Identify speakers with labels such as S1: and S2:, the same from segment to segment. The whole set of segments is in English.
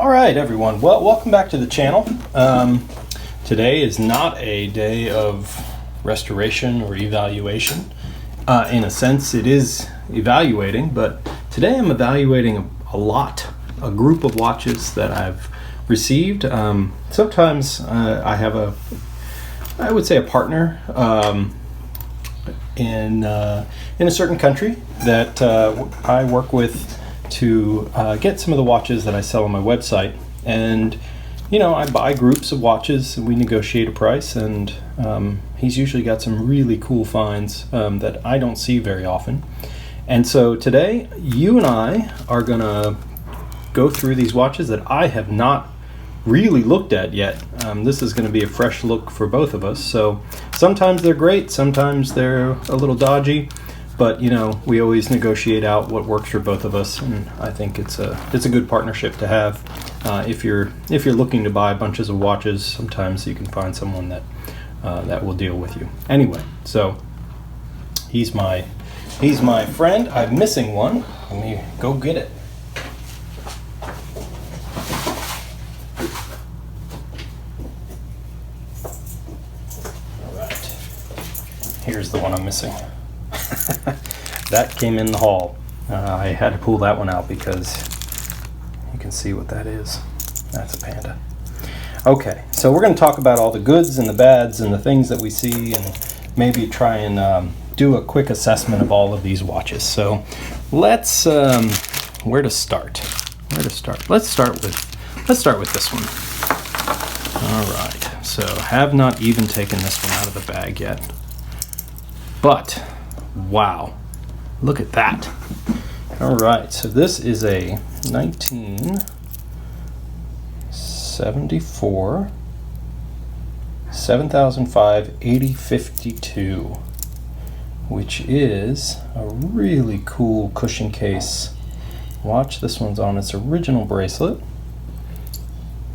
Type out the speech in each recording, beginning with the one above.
S1: All right, everyone. Well, welcome back to the channel. Today is not a day of restoration or evaluation. In a sense, it is evaluating, but today I'm evaluating a group of watches that I've received. Sometimes I have I would say a partner in a certain country that I work with to get some of the watches that I sell on my website. And I buy groups of watches and we negotiate a price, and he's usually got some really cool finds that I don't see very often. And so today you and I are gonna go through these watches that I have not really looked at yet. This is going to be a fresh look for both of us. So sometimes they're great, sometimes they're a little dodgy, but we always negotiate out what works for both of us, and I think it's a good partnership to have. If you're looking to buy bunches of watches, sometimes you can find someone that will deal with you. Anyway, so he's my friend. I'm missing one. Let me go get it. All right, here's the one I'm missing. That came in the haul. I had to pull that one out because you can see what that is. That's a Panda. Okay, so we're going to talk about all the goods and the bads and the things that we see, and maybe try and do a quick assessment of all of these watches. So let's where to start? Let's start with this one. All right. So have not even taken this one out of the bag yet. But wow, look at that. All right, so this is a 1974 7005 8052, which is a really cool cushion case watch. This one's on its original bracelet.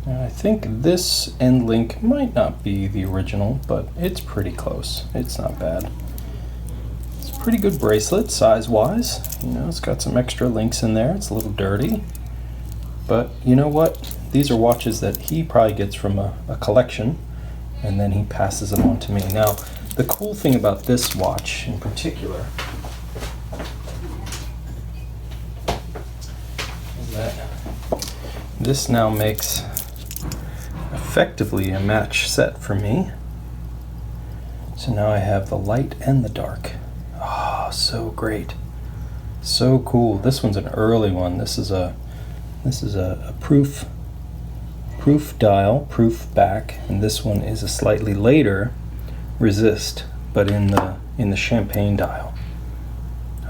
S1: And I think this end link might not be the original, but it's pretty close. It's not bad. Pretty good bracelet size-wise. It's got some extra links in there. It's a little dirty, but you know what? These are watches that he probably gets from a collection, and then he passes them on to me. Now, the cool thing about this watch in particular is that this now makes effectively a match set for me. So now I have the light and the dark. Oh, so great. So cool. This one's an early one. This is a proof dial, proof back, and this one is a slightly later resist, but in the champagne dial.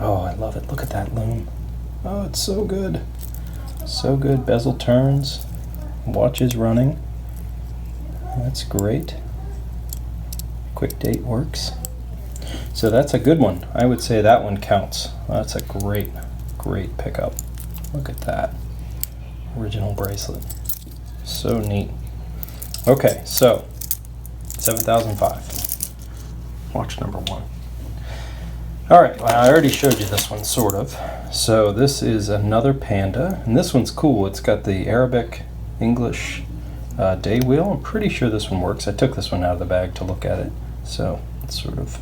S1: Oh, I love it. Look at that lume. Oh, it's so good. So good. Bezel turns. Watch is running. That's great. Quick date works. So that's a good one. I would say that one counts. That's a great pickup. Look at that. Original bracelet. So neat. Okay, so 7005. Watch number one. All right, well, I already showed you this one, sort of. So this is another Panda, and this one's cool. It's got the Arabic English day wheel. I'm pretty sure this one works. I took this one out of the bag to look at it, so it's sort of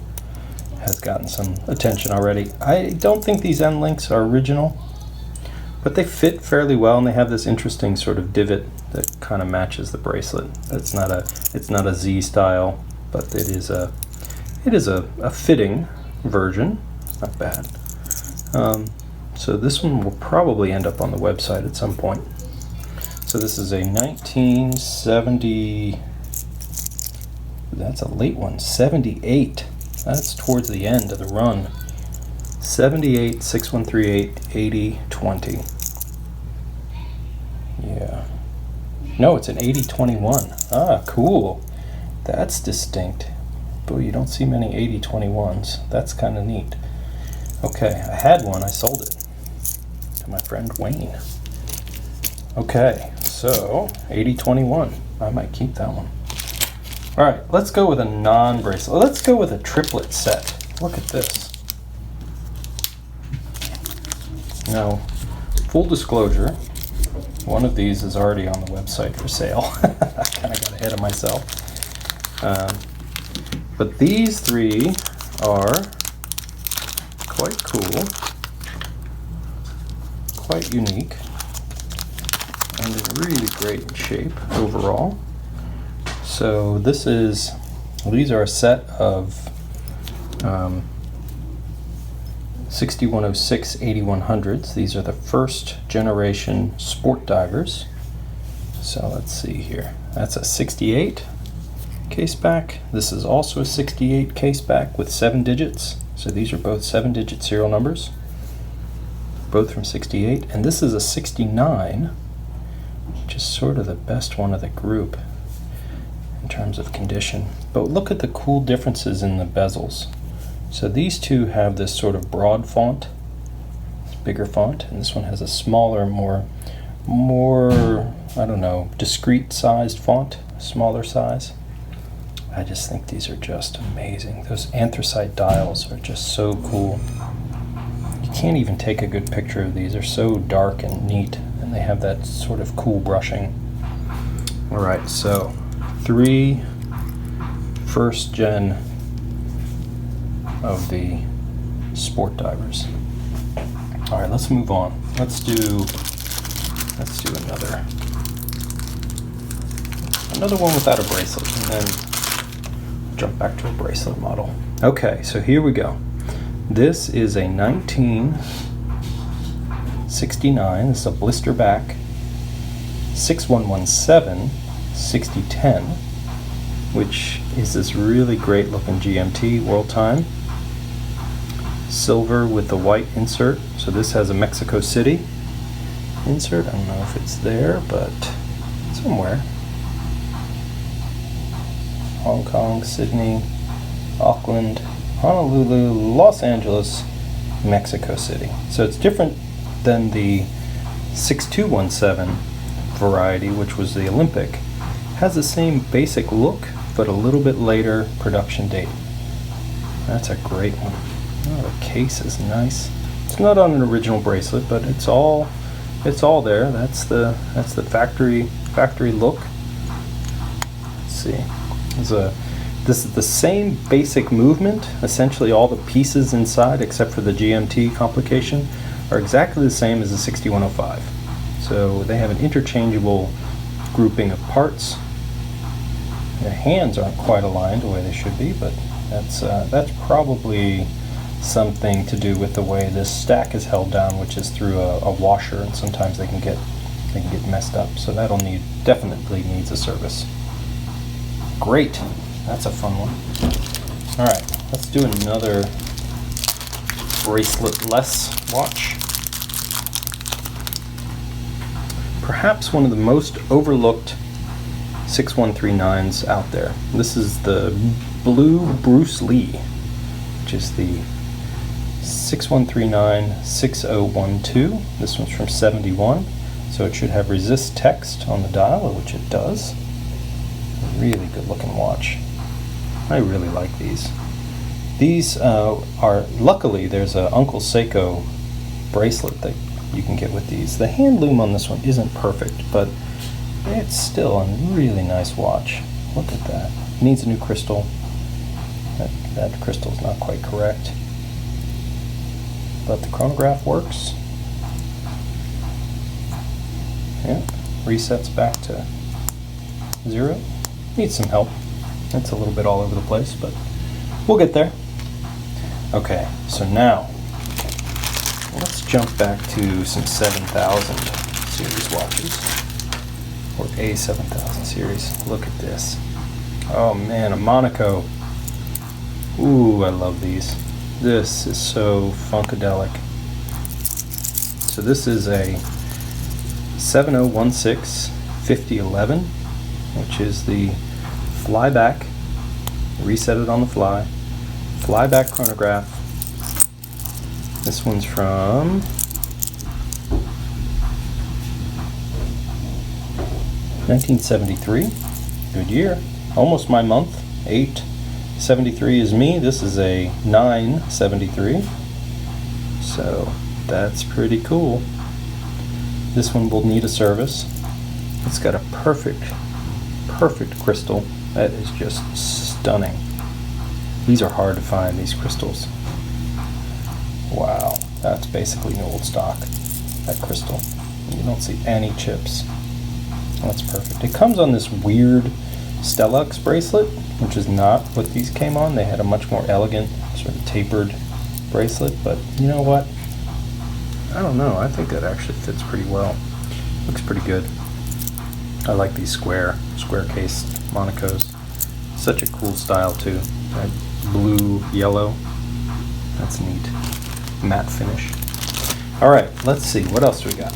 S1: has gotten some attention already. I don't think these end links are original, but they fit fairly well, and they have this interesting sort of divot that kind of matches the bracelet. It's not a Z style, but it is a fitting version. It's not bad. So this one will probably end up on the website at some point. So this is a 1970. That's a late one. 78. That's towards the end of the run. 78 6138 8020. Yeah. No, it's an 8021. Ah, cool. That's distinct. Boy, you don't see many 8021s. That's kind of neat. Okay, I had one. I sold it to my friend Wayne. Okay, so 8021. I might keep that one. All right, let's go with a non-bracelet. Let's go with a triplet set. Look at this. Now, full disclosure, One of these is already on the website for sale. I kind of got ahead of myself. But these three are quite cool, quite unique, and really great in shape overall. So these are a set of 6106 8100s. These are the first generation sport divers. So let's see here. That's a 68 case back. This is also a 68 case back with 7 digits. So these are both 7-digit serial numbers, both from 68. And this is a 69, which is sort of the best one of the group in terms of condition. But look at the cool differences in the bezels. So these two have this sort of broad font, bigger font, and this one has a smaller, more I don't know, discrete sized font, smaller size. I just think these are just amazing. Those anthracite dials are just so cool. You can't even take a good picture of these. They're so dark and neat, and they have that sort of cool brushing. All right, so 3 first gen of the sport divers. All right, let's move on. Let's do another one without a bracelet, and then jump back to a bracelet model. Okay, so here we go. This is a 1969. This is a blister back 6117 6010, which is this really great looking GMT world time. Silver with the white insert. So this has a Mexico City insert. I don't know if it's there, but somewhere. Hong Kong, Sydney, Auckland, Honolulu, Los Angeles, Mexico City. So it's different than the 6217 variety, which was the Olympic. Has the same basic look, but a little bit later production date. That's a great one. Oh, the case is nice. It's not on an original bracelet, but it's all there. That's the factory look. Let's see. This is the same basic movement. Essentially, all the pieces inside, except for the GMT complication, are exactly the same as the 6105. So they have an interchangeable grouping of parts. Their hands aren't quite aligned the way they should be, but that's probably something to do with the way this stack is held down, which is through a washer, and sometimes they can get messed up. So that'll definitely needs a service. Great, that's a fun one. All right, let's do another bracelet-less watch. Perhaps one of the most overlooked 6139s out there. This is the Blue Bruce Lee, which is the 6139 6012. This one's from 71, so it should have resist text on the dial, which it does. Really good looking watch. I really like these. These are, luckily there's a Uncle Seiko bracelet that you can get with these. The hand loom on this one isn't perfect, but it's still a really nice watch. Look at that. It needs a new crystal. That crystal's not quite correct. But the chronograph works. Yeah, resets back to 0. Needs some help. It's a little bit all over the place, but we'll get there. Okay, so now let's jump back to some 7000 series watches, or a 7000 series. Look at this. Oh man, a Monaco. Ooh, I love these. This is so funkadelic. So this is a 7016 5011, which is the flyback, reset it on the fly, flyback chronograph. This one's from 1973. Good year. Almost my month. 873 is me. This is a 973. So that's pretty cool. This one will need a service. It's got a perfect crystal. That is just stunning. These are hard to find, these crystals. Wow, that's basically an old stock, that crystal. You don't see any chips. That's perfect. It comes on this weird Stellux bracelet, which is not what these came on. They had a much more elegant, sort of tapered bracelet, but you know what? I don't know. I think that actually fits pretty well. Looks pretty good. I like these square cased Monacos. Such a cool style too. That blue, yellow. That's neat. Matte finish. All right, let's see. What else do we got?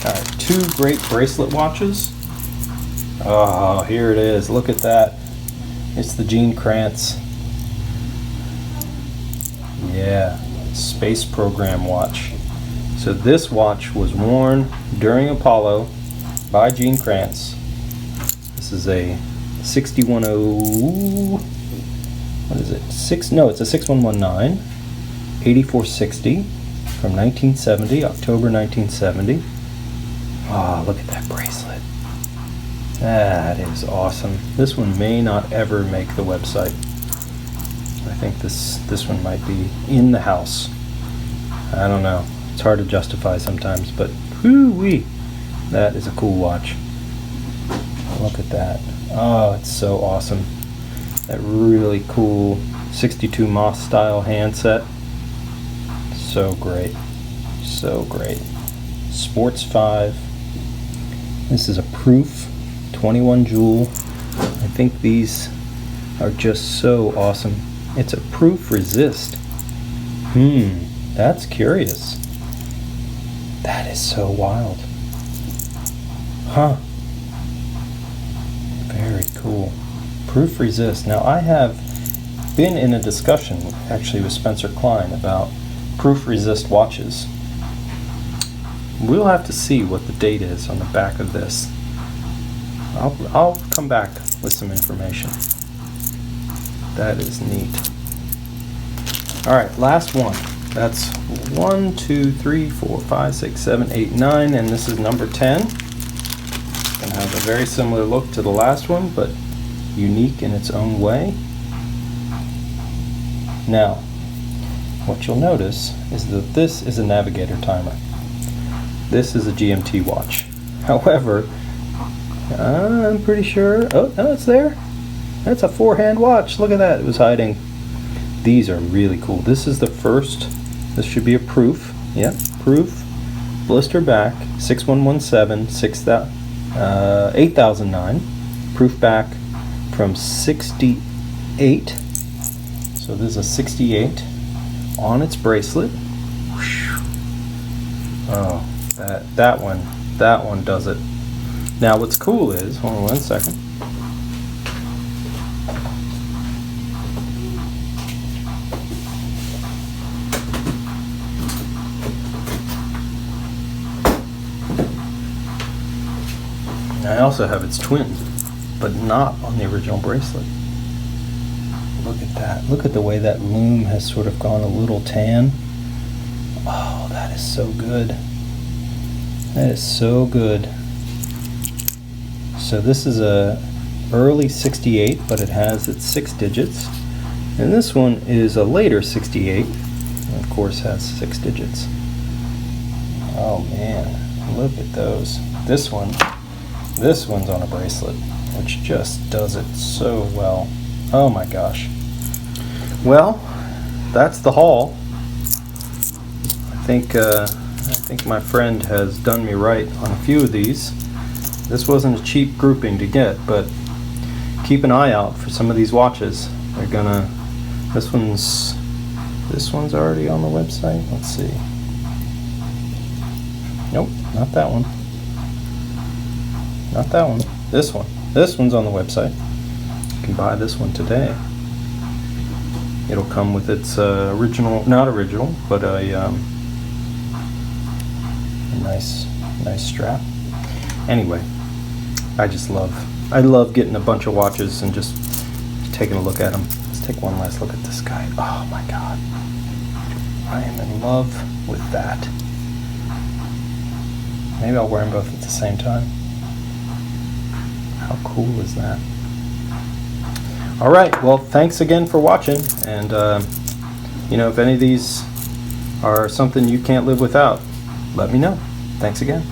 S1: All right, 2 great bracelet watches. Oh, here it is. Look at that. It's the Gene Krantz. Yeah, space program watch. So this watch was worn during Apollo by Gene Krantz. This is a 6110. What is it? It's a 6119, 8460 from 1970, October 1970. Oh, look at that bracelet. That is awesome. This one may not ever make the website. I think this one might be in the house. I don't know. It's hard to justify sometimes, but whoo-wee. That is a cool watch. Look at that. Oh, it's so awesome. That really cool 62 Moss style handset. So great. So great. Sports 5. This is a Proof 21 jewel. I think these are just so awesome. It's a Proof Resist. That's curious. That is so wild. Huh. Very cool. Proof Resist. Now I have been in a discussion actually with Spencer Klein about Proof Resist watches. We'll have to see what the date is on the back of this. I'll come back with some information. That is neat. All right, last one. That's 1, 2, 3, 4, 5, 6, 7, 8, 9, and this is number 10. Gonna have a very similar look to the last one, but unique in its own way. Now, what you'll notice is that this is a Navigator Timer. This is a GMT watch. However, I'm pretty sure, oh, no, it's there. That's a 4-hand watch. Look at that, it was hiding. These are really cool. This is the first, this should be a Proof. Yep, Proof, blister back, 6117, 8009. Proof back from 68. So this is a 68 on its bracelet. Oh, that one does it. Now what's cool is, hold on 1 second. I also have its twin, but not on the original bracelet. Look at that. Look at the way that lume has sort of gone a little tan. Oh, that is so good. That is so good. So this is a early 68, but it has its 6 digits. And this one is a later 68, and of course has 6 digits. Oh man, look at those. This one's on a bracelet, which just does it so well. Oh my gosh. Well, that's the haul. I think my friend has done me right on a few of these. This wasn't a cheap grouping to get, but keep an eye out for some of these watches. They're gonna. This one's already on the website. Let's see. Nope, not that one. Not that one. This one. This one's on the website. You can buy this one today. It'll come with its not original, but a nice strap. Anyway, I love getting a bunch of watches and just taking a look at them. Let's take one last look at this guy. Oh my God. I am in love with that. Maybe I'll wear them both at the same time. How cool is that? All right, well, thanks again for watching, and if any of these are something you can't live without, let me know. Thanks again.